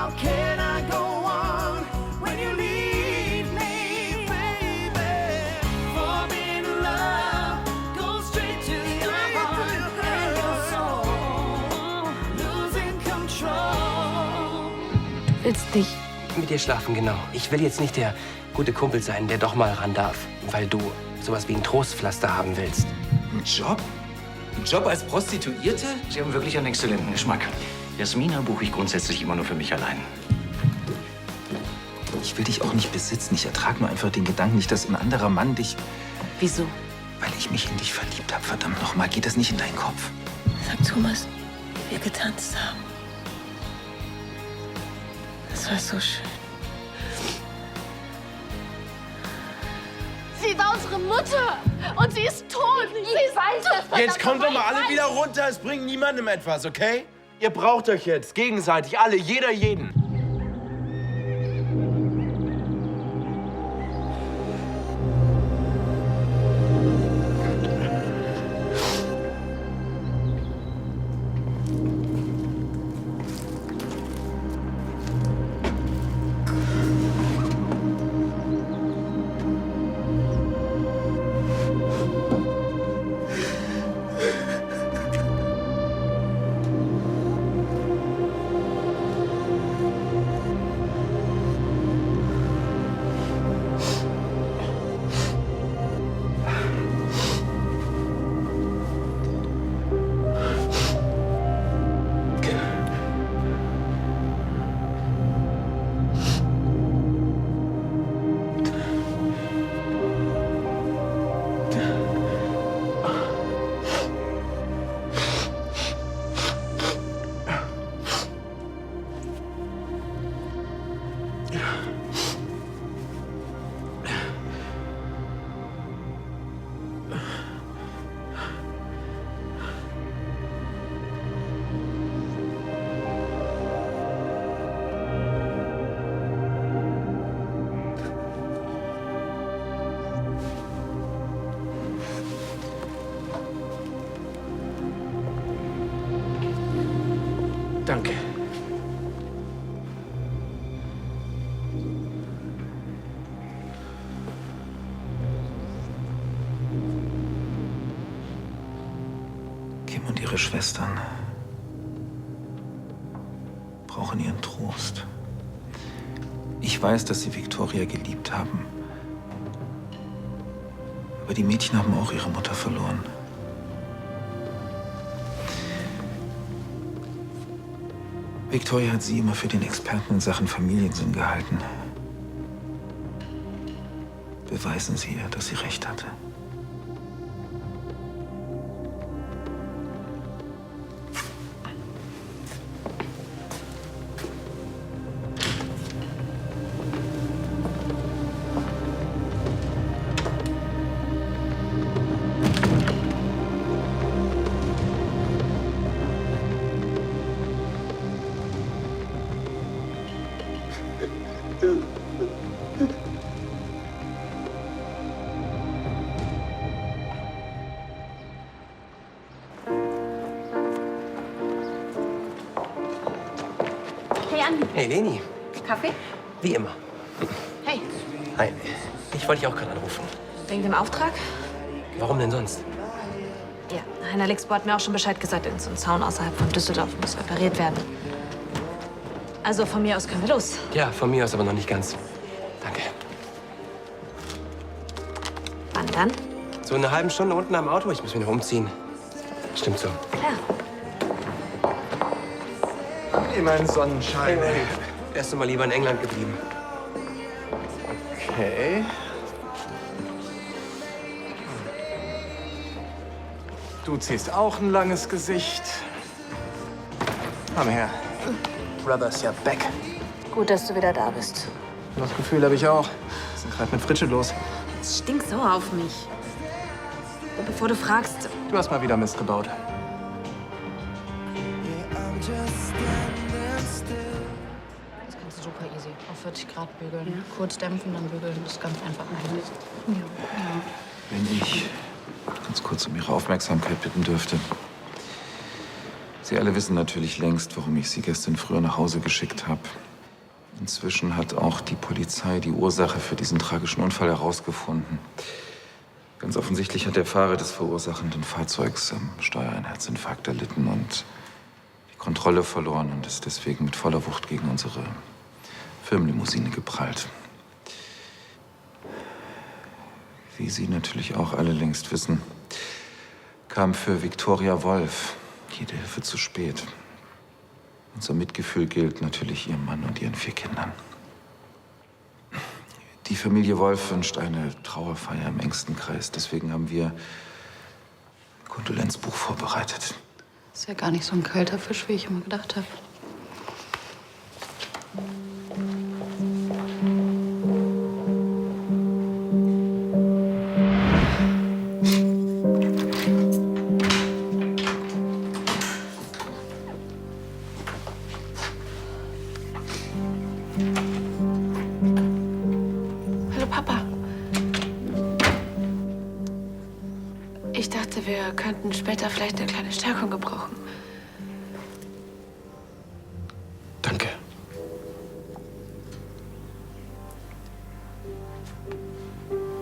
How can I go on when you leave me, baby? Falling in love goes straight to your heart and your soul, losing control. Du willst nicht. Mit dir schlafen, genau. Ich will jetzt nicht der gute Kumpel sein, der doch mal ran darf, weil du sowas wie ein Trostpflaster haben willst. Ein Job? Ein Job als Prostituierte? Sie haben wirklich einen exzellenten Geschmack. Jasmina buche ich grundsätzlich immer nur für mich allein. Ich will dich auch nicht besitzen. Ich ertrage nur einfach den Gedanken nicht, dass ein anderer Mann dich... Wieso? Weil ich mich in dich verliebt habe. Verdammt nochmal, geht das nicht in deinen Kopf? Sag Thomas, wie wir getanzt haben. Das war so schön. Sie war unsere Mutter und sie ist tot. Sie ist tot. Jetzt kommt doch mal alle wieder runter. Es bringt niemandem etwas, okay? Ihr braucht euch jetzt gegenseitig, alle, jeder jeden. Danke. Kim und ihre Schwestern brauchen ihren Trost. Ich weiß, dass sie Victoria geliebt haben. Aber die Mädchen haben auch ihre Mutter verloren. Victoria hat sie immer für den Experten in Sachen Familiensinn gehalten. Beweisen Sie ihr, dass sie recht hatte. Hey, Andi. Hey, Leni. Kaffee? Wie immer. Hey, Hi. Ich wollte dich auch gerade anrufen. wegen dem Auftrag? Warum denn sonst? Ja, Heiner Lixbo hat mir auch schon Bescheid gesagt. Irgend so ein Zaun außerhalb von Düsseldorf muss repariert werden. Also von mir aus können wir los. Ja, von mir aus aber noch nicht ganz. Danke. Wann dann? So eine halbe Stunde unten am Auto. Ich muss mich noch umziehen. Stimmt so. Klar. Mein Sonnenschein. Hey, wärst du mal lieber in England geblieben? Okay. Du ziehst auch ein langes Gesicht. Komm her. Brothers, ja back. Gut, dass du wieder da bist. Das Gefühl habe ich auch. Was ist denn gerade mit Fritsche los? Jetzt stinkst sauer auf mich. Und bevor du fragst, Du hast mal wieder Mist gebaut. Das kannst du super easy. Auf 40 Grad bügeln. Kurz dämpfen, dann bügeln. Das ist ganz einfach. Wenn ich ganz kurz um Ihre Aufmerksamkeit bitten dürfte. Sie alle wissen natürlich längst, warum ich Sie gestern früher nach Hause geschickt habe. Inzwischen hat auch die Polizei die Ursache für diesen tragischen Unfall herausgefunden. Ganz offensichtlich hat der Fahrer des verursachenden Fahrzeugs am Steuer einen Herzinfarkt erlitten und die Kontrolle verloren und ist deswegen mit voller Wucht gegen unsere Firmenlimousine geprallt. Wie Sie natürlich auch alle längst wissen, kam für Viktoria Wolf jede Hilfe zu spät. Unser Mitgefühl gilt natürlich Ihrem Mann und Ihren 4 Kindern. Die Familie Wolf wünscht eine Trauerfeier im engsten Kreis. Deswegen haben wir ein Kondolenzbuch vorbereitet. Ist ja gar nicht so ein kalter Fisch, wie ich immer gedacht habe. Hallo Papa. Ich dachte, wir könnten später vielleicht eine kleine Stärkung gebrauchen. Danke.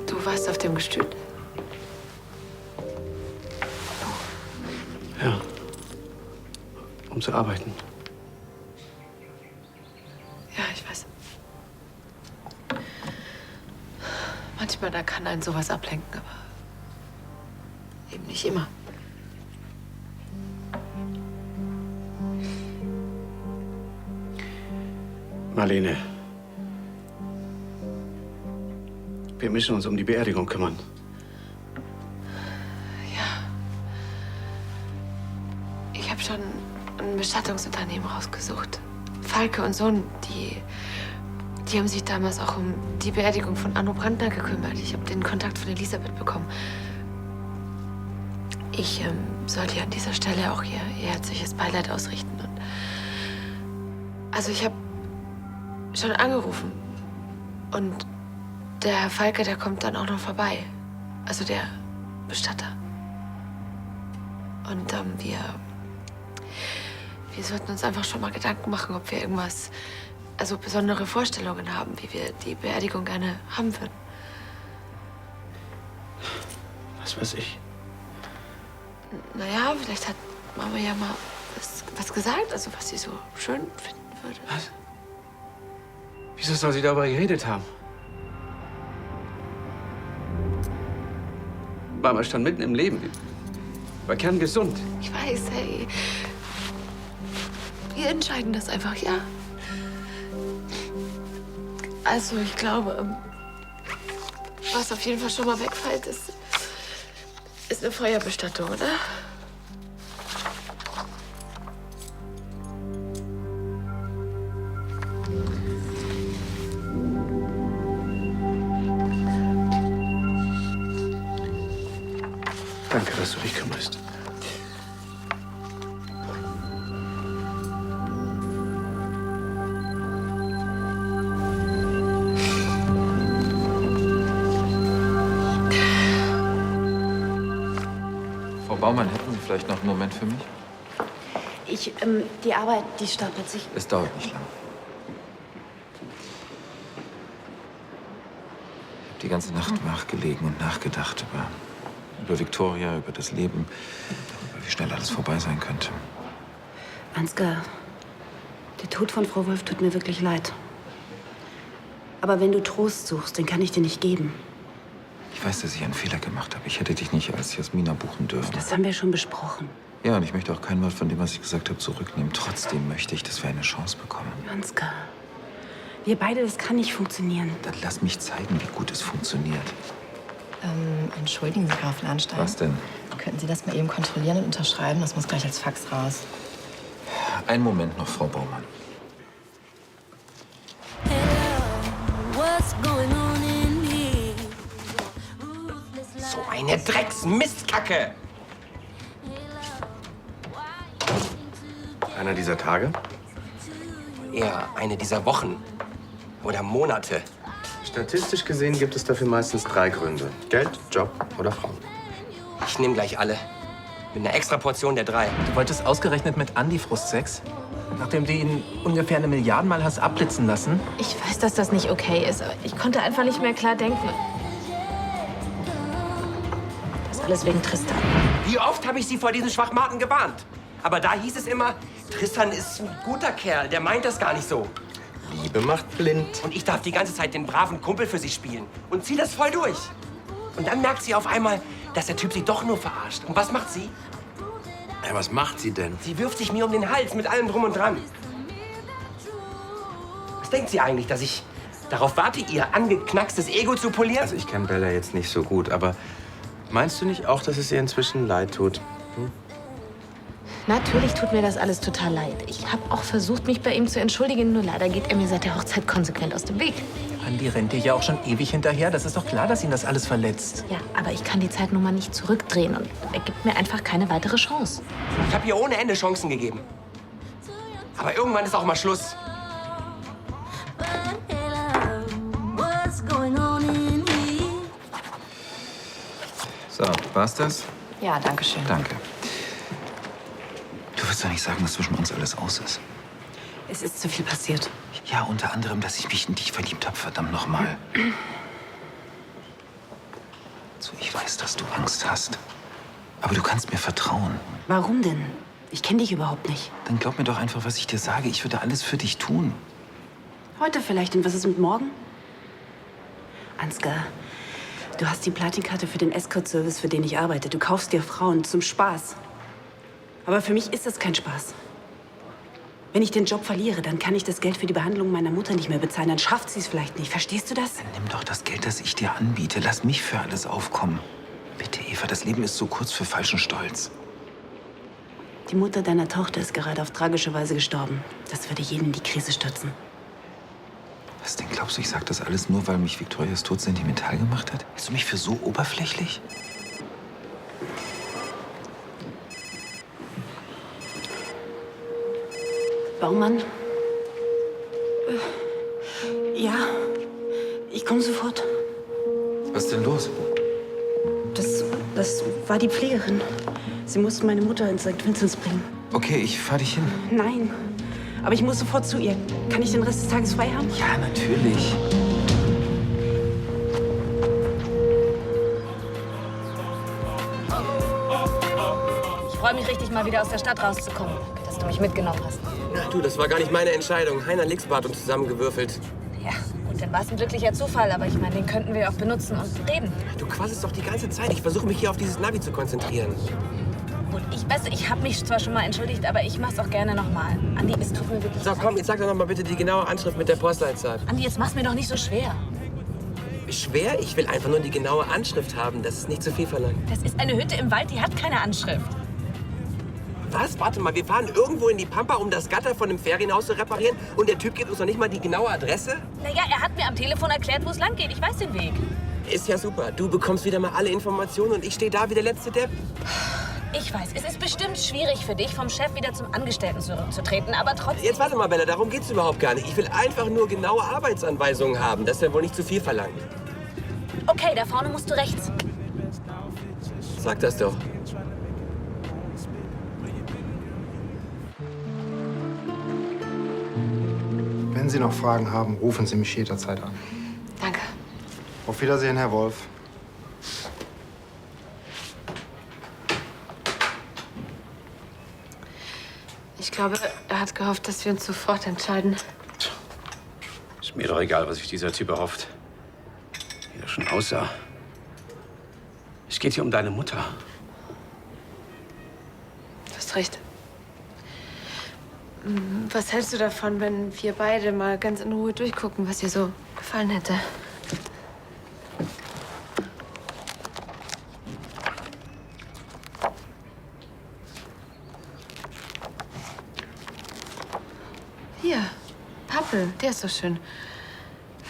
Du warst auf dem Gestüt? Ja. Um zu arbeiten. Ja, ich weiß. Manchmal, da kann einen sowas ablenken, aber eben nicht immer. Marlene, wir müssen uns um die Beerdigung kümmern. Ja. Ich habe schon ein Bestattungsunternehmen rausgesucht. Falke und Sohn, die haben sich damals auch um die Beerdigung von Anno Brandner gekümmert. Ich habe den Kontakt von Elisabeth bekommen. Ich soll ihr an dieser Stelle auch ihr herzliches Beileid ausrichten. Und also ich habe schon angerufen. Und der Herr Falke, der kommt dann auch noch vorbei. Also der Bestatter. Und wir sollten uns einfach schon mal Gedanken machen, ob wir irgendwas, also besondere Vorstellungen haben, wie wir die Beerdigung gerne haben würden. Was weiß ich. Naja, vielleicht hat Mama ja mal was gesagt, also was sie so schön finden würde. Was? Wieso soll sie darüber geredet haben? Mama stand mitten im Leben. War kerngesund. Ich weiß, hey. Wir entscheiden das einfach, ja. Also, ich glaube, was auf jeden Fall schon mal wegfällt, ist eine Feuerbestattung, oder? Danke, dass du dich kümmerst. Frau Baumann, hätten Sie vielleicht noch einen Moment für mich? Die Arbeit, die stapelt sich. Es dauert nicht lang. Ich habe die ganze Nacht nachgelegen und nachgedacht über Viktoria, über das Leben, darüber, wie schnell alles vorbei sein könnte. Ansgar, der Tod von Frau Wolf tut mir wirklich leid. Aber wenn du Trost suchst, den kann ich dir nicht geben. Ich weiß, dass ich einen Fehler gemacht habe. Ich hätte dich nicht als Jasmina buchen dürfen. Das haben wir schon besprochen. Ja, und ich möchte auch kein Wort von dem, was ich gesagt habe, zurücknehmen. Trotzdem möchte ich, dass wir eine Chance bekommen. Ansgar, wir beide, das kann nicht funktionieren. Dann lass mich zeigen, wie gut es funktioniert. Entschuldigen Sie, Graf Lahnstein. Was denn? Könnten Sie das mal eben kontrollieren und unterschreiben? Das muss gleich als Fax raus. Einen Moment noch, Frau Baumann. So eine Drecksmistkacke! Einer dieser Tage? Eher eine dieser Wochen. Oder Monate. Statistisch gesehen gibt es dafür meistens 3 Gründe. Geld, Job oder Frauen. Ich nehme gleich alle. Mit einer extra Portion der 3. Du wolltest ausgerechnet mit Andi Frustsex? Nachdem du ihn ungefähr 1 Milliarde Mal hast abblitzen lassen? Ich weiß, dass das nicht okay ist, aber ich konnte einfach nicht mehr klar denken. Das alles wegen Tristan. Wie oft habe ich Sie vor diesen Schwachmaten gewarnt? Aber da hieß es immer, Tristan ist ein guter Kerl, der meint das gar nicht so. Liebe macht blind. Und ich darf die ganze Zeit den braven Kumpel für sie spielen und zieh das voll durch. Und dann merkt sie auf einmal, dass der Typ sie doch nur verarscht. Und was macht sie? Ja, was macht sie denn? Sie wirft sich mir um den Hals mit allem drum und dran. Was denkt sie eigentlich, dass ich darauf warte, ihr angeknackstes Ego zu polieren? Also ich kenne Bella jetzt nicht so gut, aber meinst du nicht auch, dass es ihr inzwischen leid tut? Natürlich tut mir das alles total leid. Ich habe auch versucht, mich bei ihm zu entschuldigen, nur leider geht er mir seit der Hochzeit konsequent aus dem Weg. Andi rennt dir ja auch schon ewig hinterher. Das ist doch klar, dass ihn das alles verletzt. Ja, aber ich kann die Zeit nun mal nicht zurückdrehen und er gibt mir einfach keine weitere Chance. Ich habe ihr ohne Ende Chancen gegeben. Aber irgendwann ist auch mal Schluss. So, war's das? Ja, danke schön. Danke. Du willst doch nicht sagen, dass zwischen uns alles aus ist. Es ist zu viel passiert. Ja, unter anderem, dass ich mich in dich verliebt habe, verdammt nochmal. So, ich weiß, dass du Angst hast. Aber du kannst mir vertrauen. Warum denn? Ich kenne dich überhaupt nicht. Dann glaub mir doch einfach, was ich dir sage. Ich würde alles für dich tun. Heute vielleicht. Und was ist mit morgen? Ansgar, du hast die Platinkarte für den Escort-Service, für den ich arbeite. Du kaufst dir Frauen zum Spaß. Aber für mich ist das kein Spaß. Wenn ich den Job verliere, dann kann ich das Geld für die Behandlung meiner Mutter nicht mehr bezahlen. Dann schafft sie es vielleicht nicht. Verstehst du das? Dann nimm doch das Geld, das ich dir anbiete. Lass mich für alles aufkommen. Bitte, Eva, das Leben ist so kurz für falschen Stolz. Die Mutter deiner Tochter ist gerade auf tragische Weise gestorben. Das würde jeden in die Krise stürzen. Was denn, glaubst du, ich sag das alles nur, weil mich Victorias Tod sentimental gemacht hat? Hältst du mich für so oberflächlich? Baumann? Ja, ich komme sofort. Was ist denn los? Das war die Pflegerin. Sie musste meine Mutter ins St. Vinzenz bringen. Okay, ich fahr dich hin. Nein, aber ich muss sofort zu ihr. Kann ich den Rest des Tages frei haben? Ja, natürlich. Ich freue mich richtig, mal wieder aus der Stadt rauszukommen. Dass du mich mitgenommen hast. Na du, das war gar nicht meine Entscheidung. Heiner Lixbart uns zusammengewürfelt. Ja, gut, dann war es ein glücklicher Zufall. Aber ich meine, den könnten wir auch benutzen und reden. Du quasselst doch die ganze Zeit. Ich versuche mich hier auf dieses Navi zu konzentrieren. Gut, ich habe mich zwar schon mal entschuldigt, aber ich mach's auch gerne nochmal. Andi, es tut mir wirklich So, komm, jetzt sag doch noch mal bitte die genaue Anschrift mit der Postleitzahl. Andi, jetzt mach's mir doch nicht so schwer. Schwer? Ich will einfach nur die genaue Anschrift haben. Das ist nicht zu viel verlangt. Das ist eine Hütte im Wald, die hat keine Anschrift. Was? Warte mal, wir fahren irgendwo in die Pampa, um das Gatter von dem Ferienhaus zu reparieren und der Typ gibt uns noch nicht mal die genaue Adresse? Naja, er hat mir am Telefon erklärt, wo es lang geht. Ich weiß den Weg. Ist ja super. Du bekommst wieder mal alle Informationen und ich stehe da wie der letzte Depp. Ich weiß, es ist bestimmt schwierig für dich, vom Chef wieder zum Angestellten zurückzutreten, aber trotzdem... Jetzt warte mal, Bella, darum geht's überhaupt gar nicht. Ich will einfach nur genaue Arbeitsanweisungen haben. Das ist ja wohl nicht zu viel verlangt. Okay, da vorne musst du rechts. Sag das doch. Wenn Sie noch Fragen haben, rufen Sie mich jederzeit an. Danke. Auf Wiedersehen, Herr Wolf. Ich glaube, er hat gehofft, dass wir uns sofort entscheiden. Ist mir doch egal, was sich dieser Typ erhofft. Wie er schon aussah. Es geht hier um deine Mutter. Du hast recht. Was hältst du davon, wenn wir beide mal ganz in Ruhe durchgucken, was dir so gefallen hätte? Hier, Pappel, der ist so schön.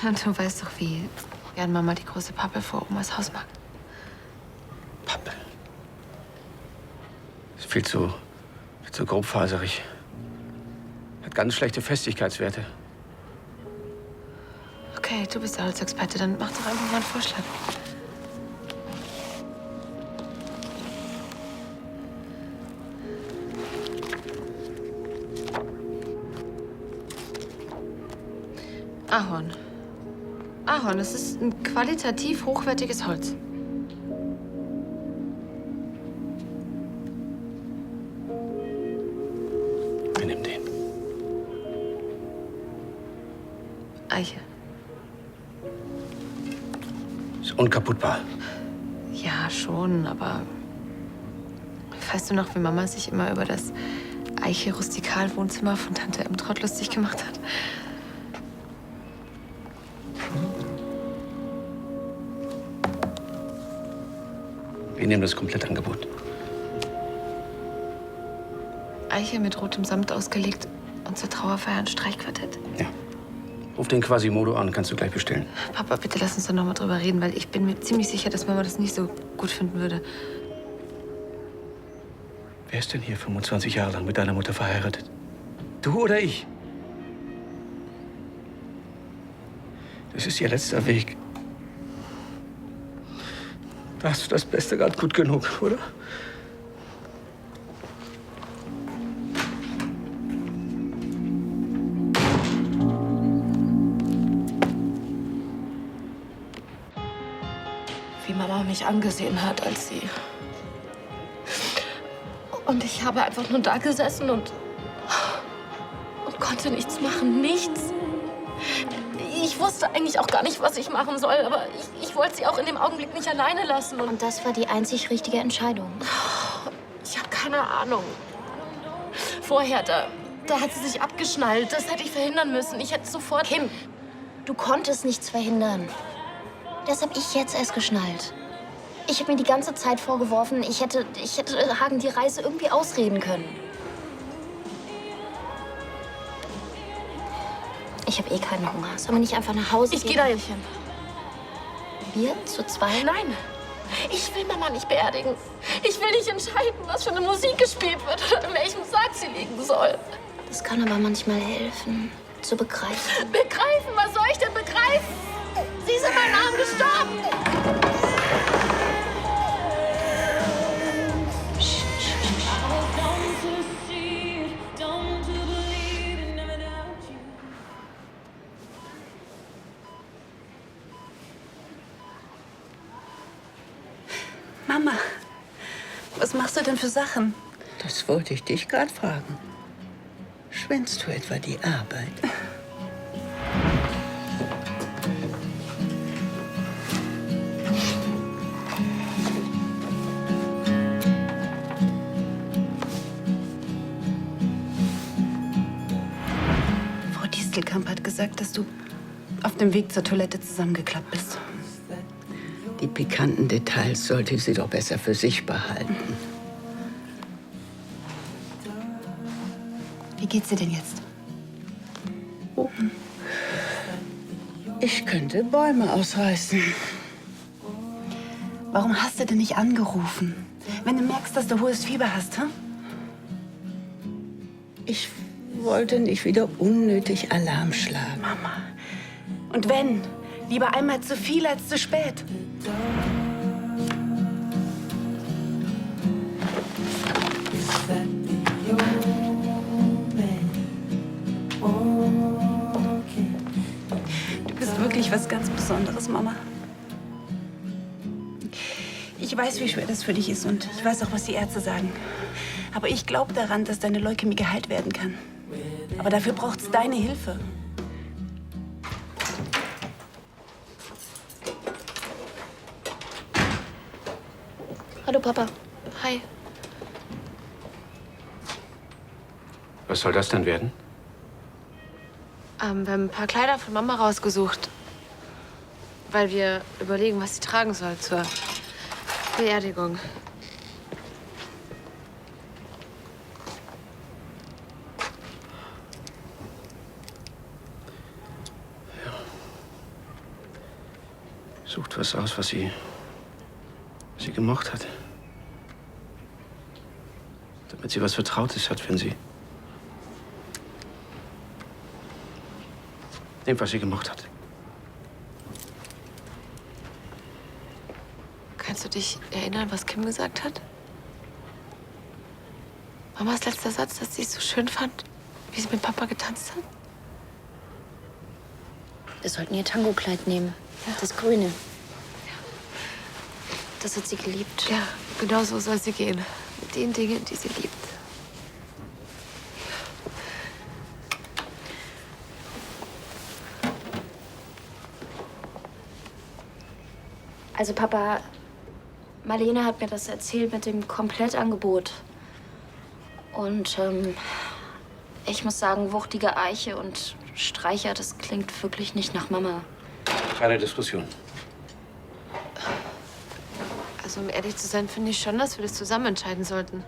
Und du weißt doch, wie gern Mama die große Pappel vor Omas Haus mag. Pappel. Ist viel zu grobfaserig. Hat ganz schlechte Festigkeitswerte. Okay, du bist der Holzexperte, dann mach doch einfach mal einen Vorschlag. Ahorn. Ahorn, das ist ein qualitativ hochwertiges Holz. Wir nehmen den. Eiche. Ist unkaputtbar. Ja, schon, aber weißt du noch, wie Mama sich immer über das Eiche-Rustikal-Wohnzimmer von Tante Emtrott lustig gemacht hat? Wir nehmen das Komplettangebot. Eiche mit rotem Samt ausgelegt und zur Trauerfeier ein Streichquartett. Ja. Ruf den Quasimodo an, kannst du gleich bestellen. Papa, bitte lass uns da noch mal drüber reden, weil ich bin mir ziemlich sicher, dass Mama das nicht so gut finden würde. Wer ist denn hier 25 Jahre lang mit deiner Mutter verheiratet? Du oder ich? Das ist ihr letzter Weg. Da hast du das Beste gerade gut genug, oder? Wie Mama mich angesehen hat, als sie... Und ich habe einfach nur da gesessen und konnte nichts machen, nichts. Ich wusste eigentlich auch gar nicht, was ich machen soll, aber ich wollte sie auch in dem Augenblick nicht alleine lassen. Und das war die einzig richtige Entscheidung. Ich habe keine Ahnung. Vorher, da hat sie sich abgeschnallt. Das hätte ich verhindern müssen. Ich hätte sofort... Kim, du konntest nichts verhindern. Das habe ich jetzt erst geschnallt. Ich habe mir die ganze Zeit vorgeworfen, ich hätte Hagen die Reise irgendwie ausreden können. Ich habe eh keinen Hunger. Sollen wir nicht einfach nach Hause gehen? Ich gehe da nicht hin. Wir zu zweit? Nein. Ich will Mama nicht beerdigen. Ich will nicht entscheiden, was für eine Musik gespielt wird oder in welchem Sarg sie liegen soll. Das kann aber manchmal helfen, zu begreifen. Begreifen? Was soll ich denn begreifen? Sie ist in meinen Armen gestorben. Mama, was machst du denn für Sachen? Das wollte ich dich gerade fragen. Schwänzt du etwa die Arbeit? Frau Distelkamp hat gesagt, dass du auf dem Weg zur Toilette zusammengeklappt bist. Die pikanten Details sollte sie doch besser für sich behalten. Wie geht's dir denn jetzt? Oh. Ich könnte Bäume ausreißen. Warum hast du denn nicht angerufen? Wenn du merkst, dass du hohes Fieber hast, hm? Ich wollte nicht wieder unnötig Alarm schlagen. Mama. Und wenn? Lieber einmal zu viel als zu spät. Du bist wirklich was ganz Besonderes, Mama. Ich weiß, wie schwer das für dich ist und ich weiß auch, was die Ärzte sagen. Aber ich glaube daran, dass deine Leukämie geheilt werden kann. Aber dafür braucht es deine Hilfe. Hallo, Papa. Hi. Was soll das denn werden? Wir haben ein paar Kleider von Mama rausgesucht, weil wir überlegen, was sie tragen soll zur Beerdigung. Sucht was aus, was sie gemocht hat. Damit sie was Vertrautes hat, wenn sie... Nehmt, was sie gemocht hat. Kannst du dich erinnern, was Kim gesagt hat? Mamas letzter Satz, dass sie es so schön fand, wie sie mit Papa getanzt hat? Wir sollten ihr Tango-Kleid nehmen. Das Grüne. Das hat sie geliebt. Ja, genau so soll sie gehen. Mit den Dingen, die sie liebt. Also Papa, Marlene hat mir das erzählt mit dem Komplettangebot. Und ich muss sagen, wuchtige Eiche und Streicher, das klingt wirklich nicht nach Mama. Keine Diskussion. Also um ehrlich zu sein, finde ich schon, dass wir das zusammen entscheiden sollten.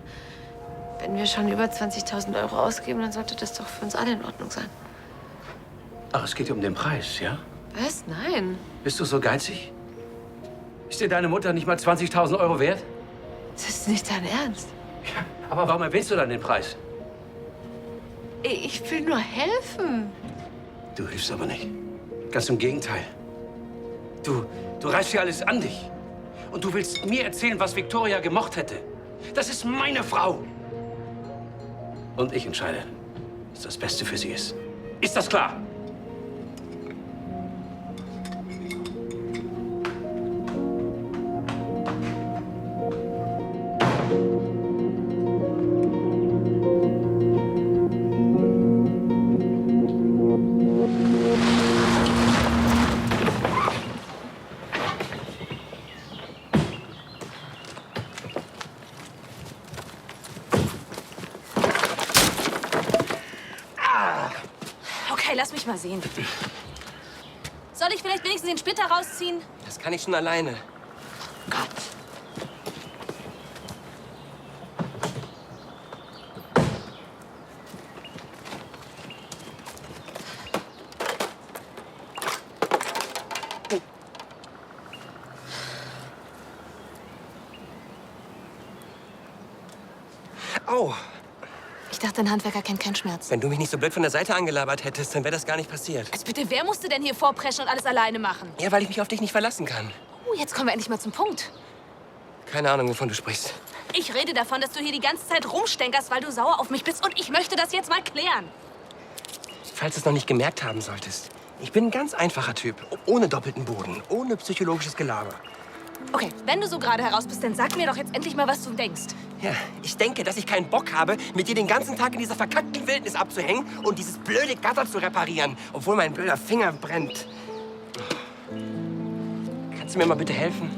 Wenn wir schon über 20.000 € ausgeben, dann sollte das doch für uns alle in Ordnung sein. Ach, es geht dir um den Preis, ja? Was? Nein. Bist du so geizig? Ist dir deine Mutter nicht mal 20.000 € wert? Das ist nicht dein Ernst. Aber warum erwähnst du dann den Preis? Ich will nur helfen. Du hilfst aber nicht. Ganz im Gegenteil. Du reißt hier alles an dich. Und du willst mir erzählen, was Victoria gemocht hätte. Das ist meine Frau. Und ich entscheide, was das Beste für sie ist. Ist das klar? Okay, lass mich mal sehen. Soll ich vielleicht wenigstens den Splitter rausziehen? Das kann ich schon alleine. Au! Ich dachte, ein Handwerker kennt keinen Schmerz. Wenn du mich nicht so blöd von der Seite angelabert hättest, dann wäre das gar nicht passiert. Also bitte, wer musste denn hier vorpreschen und alles alleine machen? Ja, weil ich mich auf dich nicht verlassen kann. Oh, jetzt kommen wir endlich mal zum Punkt. Keine Ahnung, wovon du sprichst. Ich rede davon, dass du hier die ganze Zeit rumstänkerst, weil du sauer auf mich bist. Und ich möchte das jetzt mal klären. Falls du es noch nicht gemerkt haben solltest. Ich bin ein ganz einfacher Typ. Ohne doppelten Boden. Ohne psychologisches Gelaber. Okay, wenn du so gerade heraus bist, dann sag mir doch jetzt endlich mal, was du denkst. Ja, ich denke, dass ich keinen Bock habe, mit dir den ganzen Tag in dieser verkackten Wildnis abzuhängen und dieses blöde Gatter zu reparieren, obwohl mein blöder Finger brennt. Kannst du mir mal bitte helfen?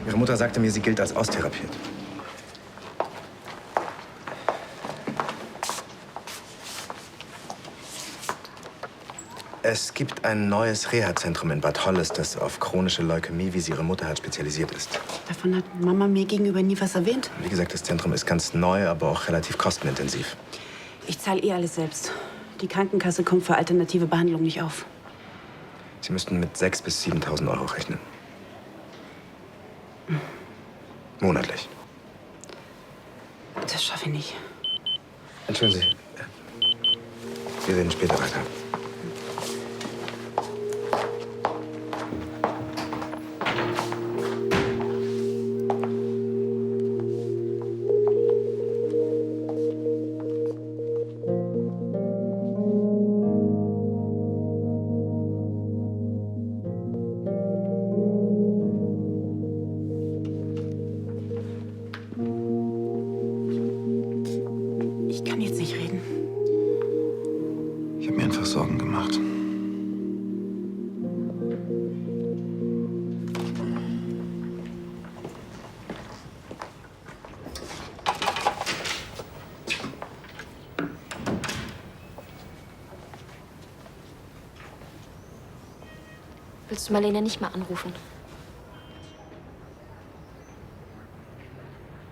Ihre Mutter sagte mir, sie gilt als austherapiert. Es gibt ein neues Reha-Zentrum in Bad Holles, das auf chronische Leukämie, wie sie ihre Mutter hat, spezialisiert ist. Davon hat Mama mir gegenüber nie was erwähnt. Wie gesagt, das Zentrum ist ganz neu, aber auch relativ kostenintensiv. Ich zahle eh alles selbst. Die Krankenkasse kommt für alternative Behandlung nicht auf. Sie müssten mit 6.000 bis 7.000 € rechnen. Monatlich. Das schaffe ich nicht. Entschuldigen Sie. Wir reden später weiter. Ich kann jetzt nicht reden. Ich habe mir einfach Sorgen gemacht. Willst du Marlene nicht mal anrufen?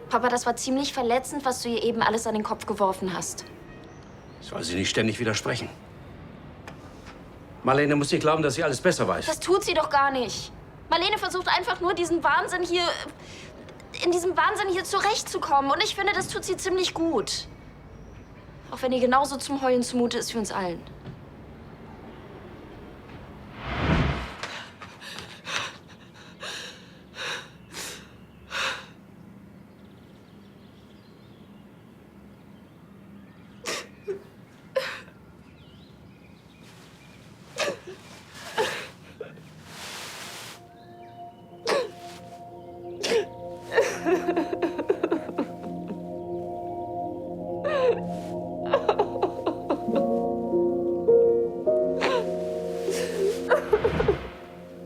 Papa, das war ziemlich verletzend, was du ihr eben alles an den Kopf geworfen hast. Soll sie nicht ständig widersprechen. Marlene muss nicht glauben, dass sie alles besser weiß. Das tut sie doch gar nicht. Marlene versucht einfach nur, in diesem Wahnsinn hier zurechtzukommen. Und ich finde, das tut sie ziemlich gut. Auch wenn ihr genauso zum Heulen zumute ist wie uns allen.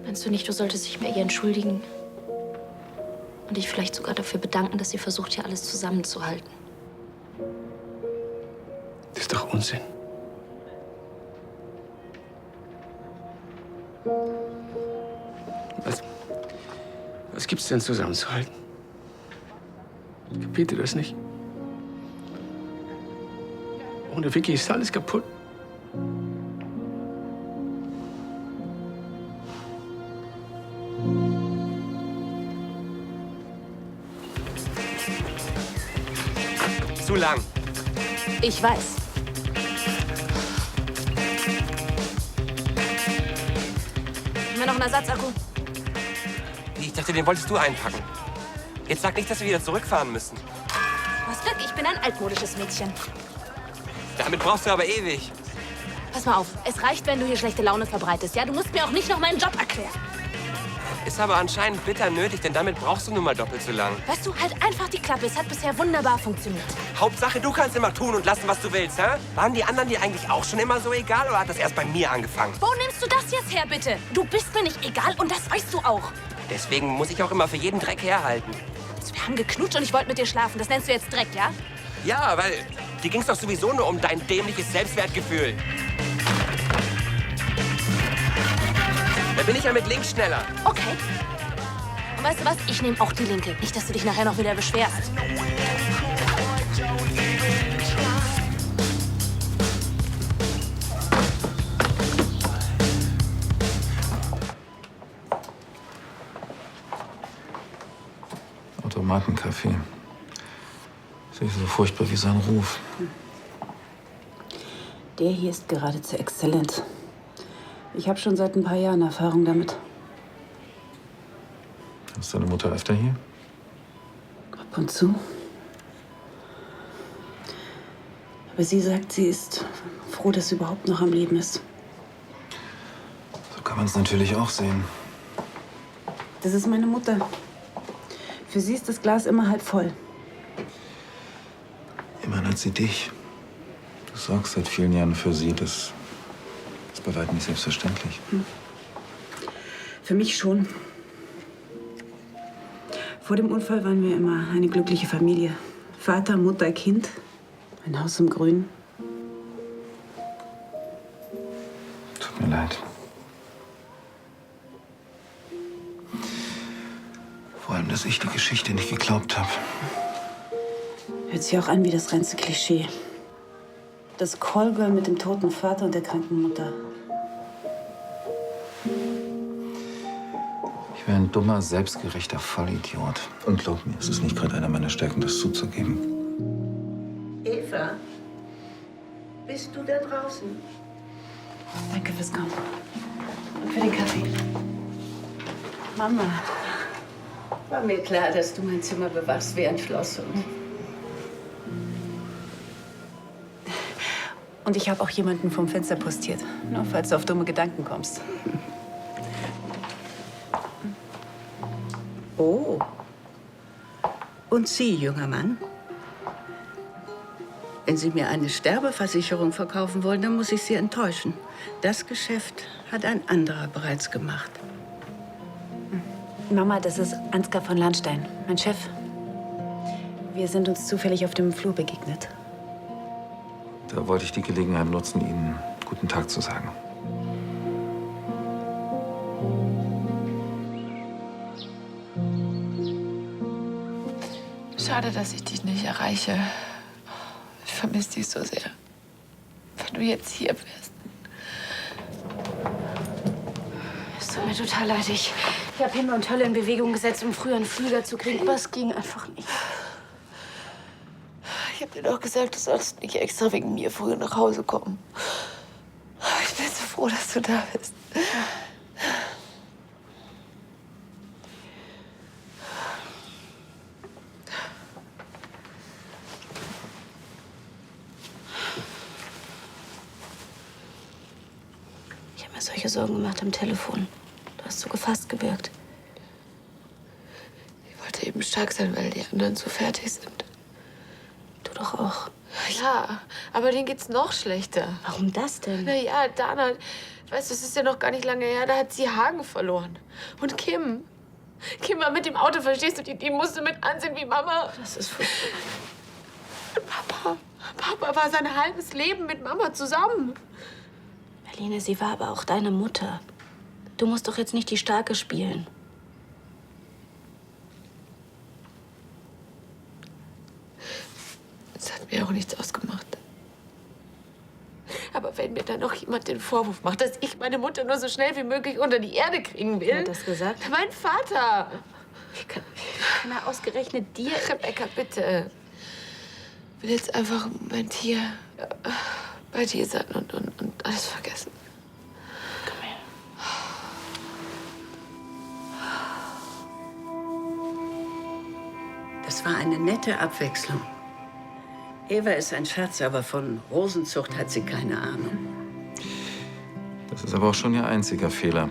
Meinst du nicht, du solltest dich bei ihr entschuldigen? Und dich vielleicht sogar dafür bedanken, dass sie versucht, hier alles zusammenzuhalten? Das ist doch Unsinn. Was gibt's denn zusammenzuhalten? Kapiert ihr das nicht? Ohne Vicky ist alles kaputt. Zu lang. Ich weiß. Haben wir noch einen Ersatzakku? Ich dachte, den wolltest du einpacken. Jetzt sag nicht, dass wir wieder zurückfahren müssen. Du hast Glück, ich bin ein altmodisches Mädchen. Damit brauchst du aber ewig. Pass mal auf, es reicht, wenn du hier schlechte Laune verbreitest, ja? Du musst mir auch nicht noch meinen Job erklären. Ist aber anscheinend bitter nötig, denn damit brauchst du nun mal doppelt so lang. Weißt du, halt einfach die Klappe. Es hat bisher wunderbar funktioniert. Hauptsache, du kannst immer tun und lassen, was du willst, hä? Waren die anderen dir eigentlich auch schon immer so egal oder hat das erst bei mir angefangen? Wo nimmst du das jetzt her, bitte? Du bist mir nicht egal und das weißt du auch. Deswegen muss ich auch immer für jeden Dreck herhalten. Also, wir haben geknutscht und ich wollte mit dir schlafen. Das nennst du jetzt Dreck, ja? Ja, weil dir ging's doch sowieso nur um dein dämliches Selbstwertgefühl. Da bin ich ja mit links schneller. Okay. Und weißt du was? Ich nehme auch die linke. Nicht, dass du dich nachher noch wieder beschwerst. Automatencafé. Das ist so furchtbar wie sein Ruf. Der hier ist geradezu exzellent. Ich habe schon seit ein paar Jahren Erfahrung damit. Ist deine Mutter öfter hier? Ab und zu. Aber sie sagt, sie ist froh, dass sie überhaupt noch am Leben ist. So kann man es natürlich auch sehen. Das ist meine Mutter. Für sie ist das Glas immer halb voll. Immerhin hat sie dich. Du sorgst seit vielen Jahren für sie. Das ist bei weitem nicht selbstverständlich. Für mich schon. Vor dem Unfall waren wir immer eine glückliche Familie. Vater, Mutter, Kind. Ein Haus im Grün. Tut mir leid. Vor allem, dass ich die Geschichte nicht geglaubt habe. Hört sich auch an wie das reinste Klischee. Das Callgirl mit dem toten Vater und der kranken Mutter. Ich wäre ein dummer, selbstgerechter Vollidiot. Und glaub mir, es ist nicht gerade einer meiner Stärken, das zuzugeben. Eva, bist du da draußen? Danke fürs Kommen. Und für den Kaffee. Mama. War mir klar, dass du mein Zimmer bewachst wie ein Schloss. Und ich habe auch jemanden vom Fenster postiert. Nur falls du auf dumme Gedanken kommst. Oh. Und Sie, junger Mann? Wenn Sie mir eine Sterbeversicherung verkaufen wollen, dann muss ich Sie enttäuschen. Das Geschäft hat ein anderer bereits gemacht. Mama, das ist Ansgar von Landstein, mein Chef. Wir sind uns zufällig auf dem Flur begegnet. Da wollte ich die Gelegenheit nutzen, Ihnen guten Tag zu sagen. Schade, dass ich dich nicht erreiche. Ich vermisse dich so sehr. Wenn du jetzt hier wärst. Es tut mir total leid. Ich habe Himmel und Hölle in Bewegung gesetzt, um früher einen Flieger zu kriegen. Aber es ging einfach nicht. Ich habe dir doch gesagt, du sollst nicht extra wegen mir früher nach Hause kommen. Ich bin so froh, dass du da bist. Ich habe mir solche Sorgen gemacht am Telefon. Du hast so gefasst gewirkt. Ich wollte eben stark sein, weil die anderen so fertig sind. Du doch auch. Ja, aber denen geht's noch schlechter. Warum das denn? Naja, Dana, weißt du, es ist ja noch gar nicht lange her, da hat sie Hagen verloren. Und Kim. Kim war mit dem Auto, verstehst du? Die musste mit ansehen wie Mama. Das ist furchtbar. Und Papa war sein halbes Leben mit Mama zusammen. Marlene, sie war aber auch deine Mutter. Du musst doch jetzt nicht die Starke spielen. Es hat mir auch nichts ausgemacht. Aber wenn mir dann noch jemand den Vorwurf macht, dass ich meine Mutter nur so schnell wie möglich unter die Erde kriegen will. Wer hat das gesagt? Mein Vater. Wie kann er ausgerechnet dir... Rebecca, bitte. Ich will jetzt einfach einen Moment hier bei dir sein und alles vergessen. Komm her. Das war eine nette Abwechslung. Eva ist ein Schatz, aber von Rosenzucht hat sie keine Ahnung. Das ist aber auch schon Ihr einziger Fehler,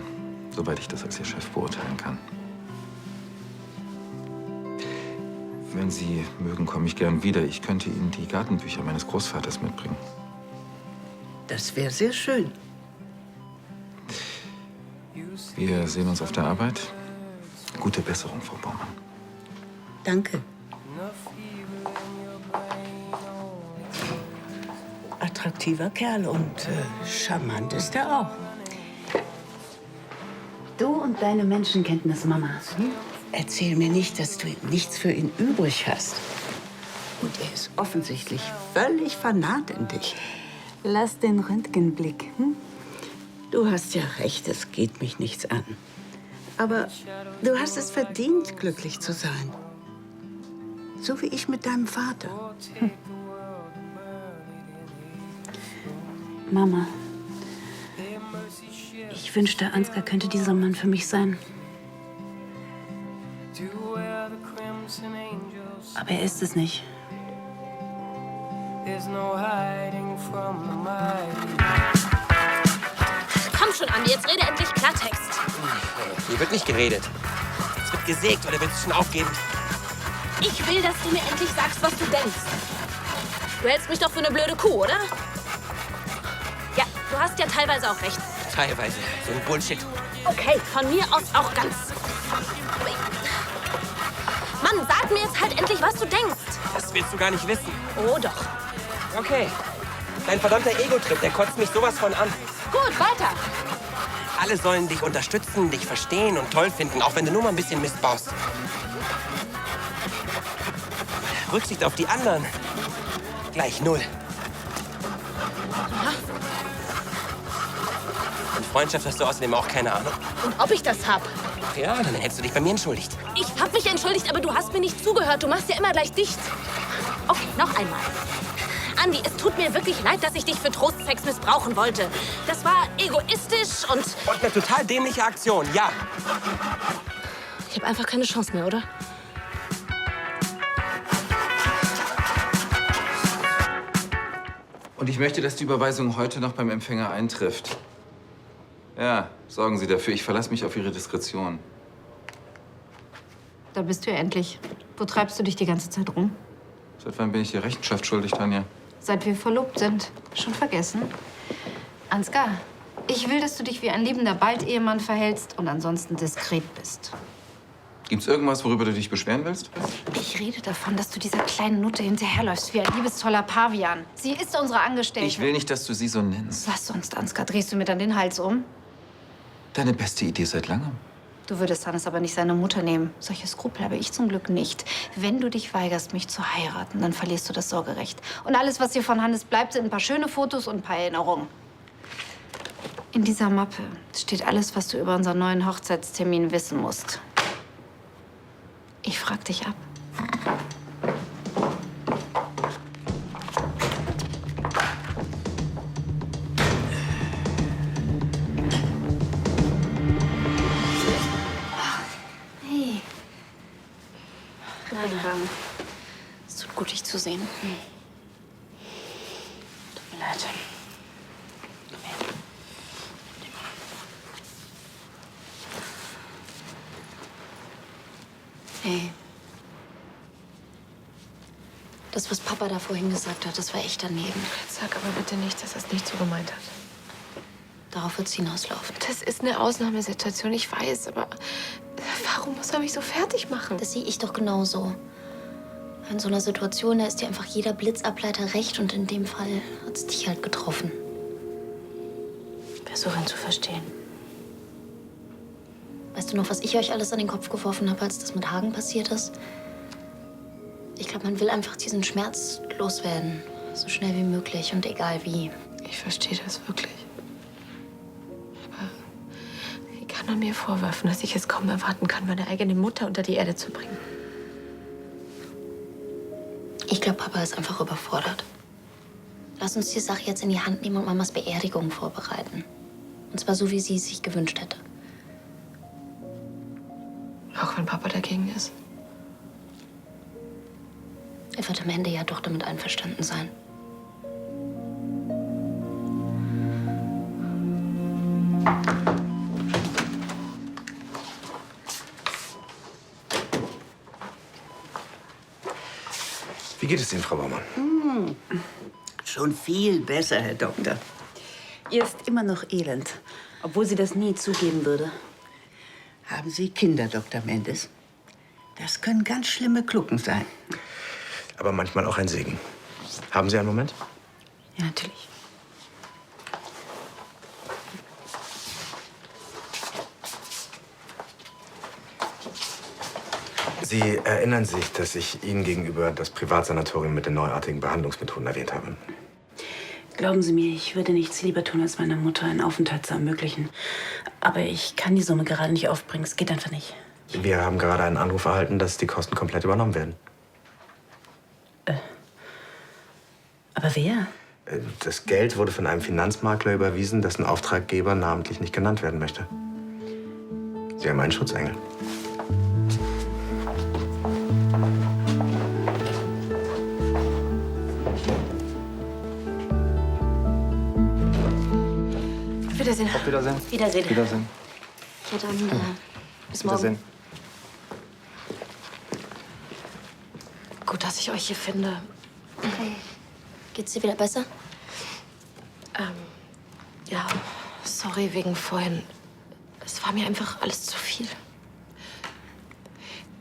soweit ich das als Ihr Chef beurteilen kann. Wenn Sie mögen, komme ich gern wieder. Ich könnte Ihnen die Gartenbücher meines Großvaters mitbringen. Das wäre sehr schön. Wir sehen uns auf der Arbeit. Gute Besserung, Frau Baumann. Danke. Attraktiver Kerl und charmant ist er auch. Du und deine Menschenkenntnis, Mama. Erzähl mir nicht, dass du nichts für ihn übrig hast. Und er ist offensichtlich völlig vernarrt in dich. Lass den Röntgenblick. Du hast ja recht, es geht mich nichts an. Aber du hast es verdient, glücklich zu sein. So wie ich mit deinem Vater. Mama, ich wünschte, Ansgar könnte dieser Mann für mich sein. Aber er ist es nicht. Komm schon, Andi, jetzt rede endlich Klartext. Hier wird nicht geredet. Es wird gesägt, oder willst du schon aufgeben? Ich will, dass du mir endlich sagst, was du denkst. Du hältst mich doch für eine blöde Kuh, oder? Ja, du hast ja teilweise auch recht. Teilweise. So ein Bullshit. Okay, von mir aus auch ganz. Mann, sag mir jetzt halt endlich, was du denkst. Das willst du gar nicht wissen. Oh doch. Okay. Dein verdammter Ego-Trip, der kotzt mich sowas von an. Gut, weiter. Alle sollen dich unterstützen, dich verstehen und toll finden, auch wenn du nur mal ein bisschen Mist baust. Rücksicht auf die anderen. Gleich 0. Und Freundschaft hast du außerdem auch keine Ahnung. Und ob ich das hab? Ja, dann hättest du dich bei mir entschuldigt. Ich hab mich entschuldigt, aber du hast mir nicht zugehört. Du machst ja immer gleich dicht. Okay, noch einmal. Andi, es tut mir wirklich leid, dass ich dich für Trostsex missbrauchen wollte. Das war egoistisch und... Und eine total dämliche Aktion, ja. Ich habe einfach keine Chance mehr, oder? Und ich möchte, dass die Überweisung heute noch beim Empfänger eintrifft. Ja, sorgen Sie dafür. Ich verlasse mich auf Ihre Diskretion. Da bist du ja endlich. Wo treibst du dich die ganze Zeit rum? Seit wann bin ich dir Rechenschaft schuldig, Tanja? Seit wir verlobt sind. Schon vergessen? Ansgar, ich will, dass du dich wie ein liebender Baldehemann verhältst und ansonsten diskret bist. Gibt's irgendwas, worüber du dich beschweren willst? Ich rede davon, dass du dieser kleinen Nutte hinterherläufst wie ein liebestoller Pavian. Sie ist unsere Angestellte. Ich will nicht, dass du sie so nennst. Was sonst, Ansgar? Drehst du mir dann den Hals um? Deine beste Idee seit langem. Du würdest Hannes aber nicht seine Mutter nehmen. Solche Skrupel habe ich zum Glück nicht. Wenn du dich weigerst, mich zu heiraten, dann verlierst du das Sorgerecht. Und alles, was dir von Hannes bleibt, sind ein paar schöne Fotos und ein paar Erinnerungen. In dieser Mappe steht alles, was du über unseren neuen Hochzeitstermin wissen musst. Ich frag dich ab. Hey. Rebecca. Es tut gut, dich zu sehen. Tut mir leid. Komm her. Hey. Das, was Papa Papa da vorhin gesagt hat, das war echt daneben. Jetzt sag aber bitte nicht, dass er es nicht so gemeint hat. Darauf wird es hinauslaufen. Das ist eine Ausnahmesituation, ich weiß, aber warum muss er mich so fertig machen? Das sehe ich doch genauso. In so einer Situation, da ist dir einfach jeder Blitzableiter recht und in dem Fall hat es dich halt getroffen. Versuchen zu verstehen. Weißt du noch, was ich euch alles an den Kopf geworfen habe, als das mit Hagen passiert ist? Ich glaube, man will einfach diesen Schmerz loswerden. So schnell wie möglich und egal wie. Ich verstehe das wirklich. Aber wie kann er mir vorwerfen, dass ich es kaum erwarten kann, meine eigene Mutter unter die Erde zu bringen? Ich glaube, Papa ist einfach überfordert. Lass uns die Sache jetzt in die Hand nehmen und Mamas Beerdigung vorbereiten. Und zwar so, wie sie es sich gewünscht hätte. Auch wenn Papa dagegen ist. Er wird am Ende ja doch damit einverstanden sein. Wie geht es Ihnen, Frau Baumann? Schon viel besser, Herr Doktor. Ihr ist immer noch elend, obwohl sie das nie zugeben würde. Haben Sie Kinder, Dr. Mendes? Das können ganz schlimme Klucken sein. Aber manchmal auch ein Segen. Haben Sie einen Moment? Ja, natürlich. Sie erinnern sich, dass ich Ihnen gegenüber das Privatsanatorium mit den neuartigen Behandlungsmethoden erwähnt habe. Glauben Sie mir, ich würde nichts lieber tun, als meiner Mutter einen Aufenthalt zu ermöglichen. Aber ich kann die Summe gerade nicht aufbringen. Es geht einfach nicht. Wir haben gerade einen Anruf erhalten, dass die Kosten komplett übernommen werden. Aber wer? Das Geld wurde von einem Finanzmakler überwiesen, dessen Auftraggeber namentlich nicht genannt werden möchte. Sie haben einen Schutzengel. Wiedersehen. Auf Wiedersehen. Wiedersehen. Wiedersehen. Ja, dann bis morgen. Wiedersehen. Gut, dass ich euch hier finde. Okay. Geht's dir wieder besser? Ja, sorry wegen vorhin. Es war mir einfach alles zu viel.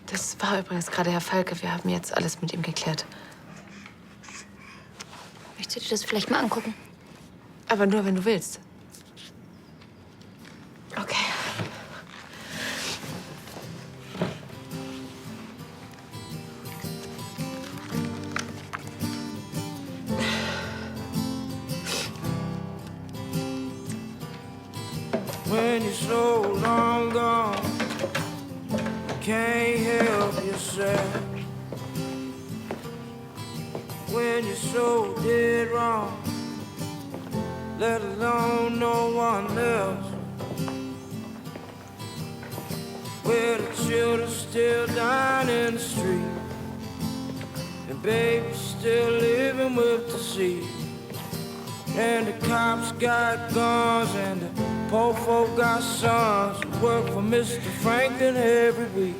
Das war übrigens gerade Herr Falke. Wir haben jetzt alles mit ihm geklärt. Möchtest du dir das vielleicht mal angucken? Aber nur, wenn du willst. Okay. When you're so long gone, can't help yourself. When you're so dead wrong, let alone no one else. Where the children still dying in the street, and babies still living with disease. And the cops got guns and the poor folk got sons who work for Mr. Franklin every week.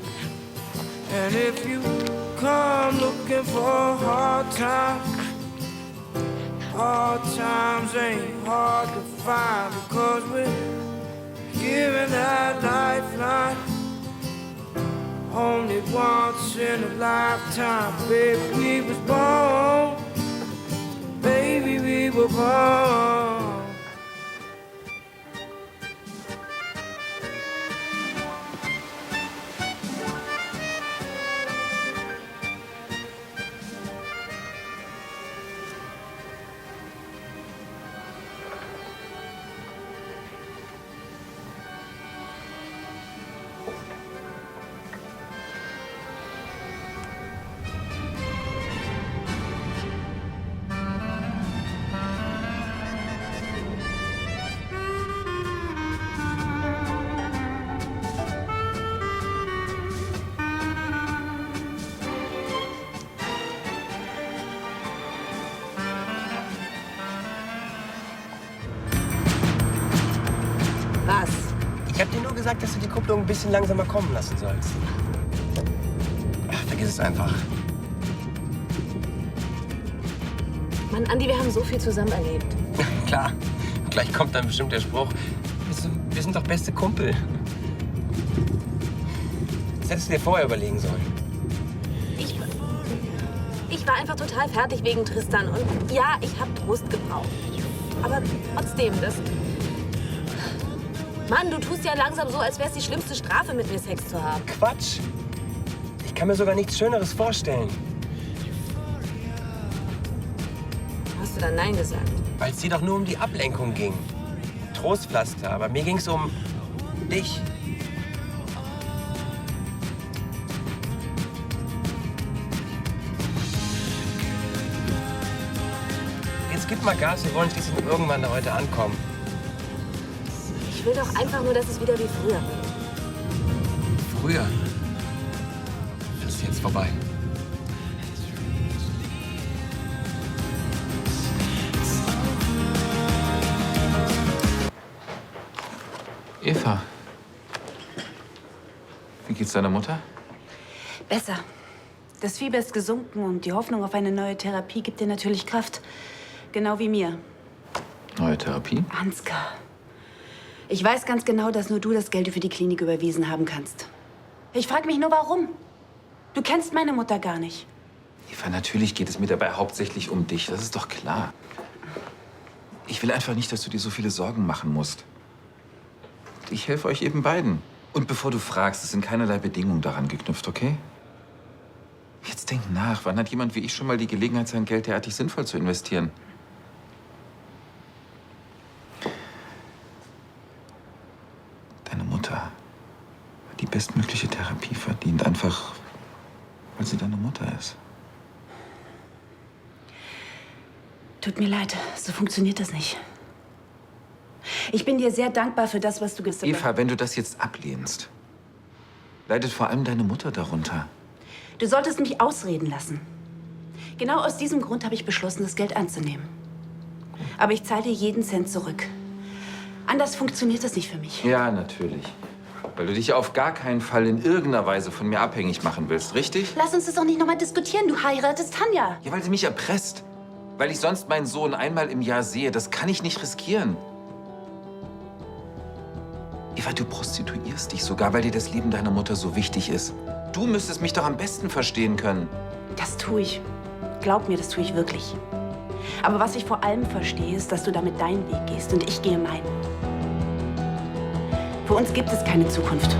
And if you come looking for hard times ain't hard to find, because we're giving that lifeline only once in a lifetime. Baby, we was born, baby, we were born. Was? Ich hab dir nur gesagt, dass du die Kupplung ein bisschen langsamer kommen lassen sollst. Ach, vergiss es einfach. Mann, Andi, wir haben so viel zusammen erlebt. Klar. Gleich kommt dann bestimmt der Spruch, wir sind doch beste Kumpel. Das hättest du dir vorher überlegen sollen. Ich war einfach total fertig wegen Tristan. Und ja, ich habe Trost gebraucht. Aber trotzdem, das... Mann, du tust ja langsam so, als wäre es die schlimmste Strafe, mit mir Sex zu haben. Quatsch. Ich kann mir sogar nichts Schöneres vorstellen. Hast du dann Nein gesagt? Weil es dir doch nur um die Ablenkung ging. Trostpflaster, aber mir ging's um dich. Jetzt gib mal Gas, wir wollen schließlich irgendwann da heute ankommen. Ich will doch einfach nur, dass es wieder wie früher wird. Früher. Das ist jetzt vorbei. Eva. Wie geht's deiner Mutter? Besser. Das Fieber ist gesunken und die Hoffnung auf eine neue Therapie gibt dir natürlich Kraft. Genau wie mir. Neue Therapie? Ansgar. Ich weiß ganz genau, dass nur du das Geld für die Klinik überwiesen haben kannst. Ich frage mich nur, warum? Du kennst meine Mutter gar nicht. Eva, natürlich geht es mir dabei hauptsächlich um dich. Das ist doch klar. Ich will einfach nicht, dass du dir so viele Sorgen machen musst. Ich helfe euch eben beiden. Und bevor du fragst, es sind keinerlei Bedingungen daran geknüpft, okay? Jetzt denk nach. Wann hat jemand wie ich schon mal die Gelegenheit, sein Geld derartig sinnvoll zu investieren? Deine Mutter hat die bestmögliche Therapie verdient, einfach weil sie deine Mutter ist. Tut mir leid, so funktioniert das nicht. Ich bin dir sehr dankbar für das, was du gesagt hast. Eva, wenn du das jetzt ablehnst, leidet vor allem deine Mutter darunter. Du solltest mich ausreden lassen. Genau aus diesem Grund habe ich beschlossen, das Geld anzunehmen. Aber ich zahle dir jeden Cent zurück. Anders funktioniert das nicht für mich. Ja, natürlich. Weil du dich auf gar keinen Fall in irgendeiner Weise von mir abhängig machen willst, richtig? Lass uns das doch nicht nochmal diskutieren. Du heiratest Tanja. Ja, weil sie mich erpresst. Weil ich sonst meinen Sohn einmal im Jahr sehe. Das kann ich nicht riskieren. Eva, du prostituierst dich sogar, weil dir das Leben deiner Mutter so wichtig ist. Du müsstest mich doch am besten verstehen können. Das tue ich. Glaub mir, das tue ich wirklich. Aber was ich vor allem verstehe, ist, dass du damit deinen Weg gehst und ich gehe meinen. Für uns gibt es keine Zukunft.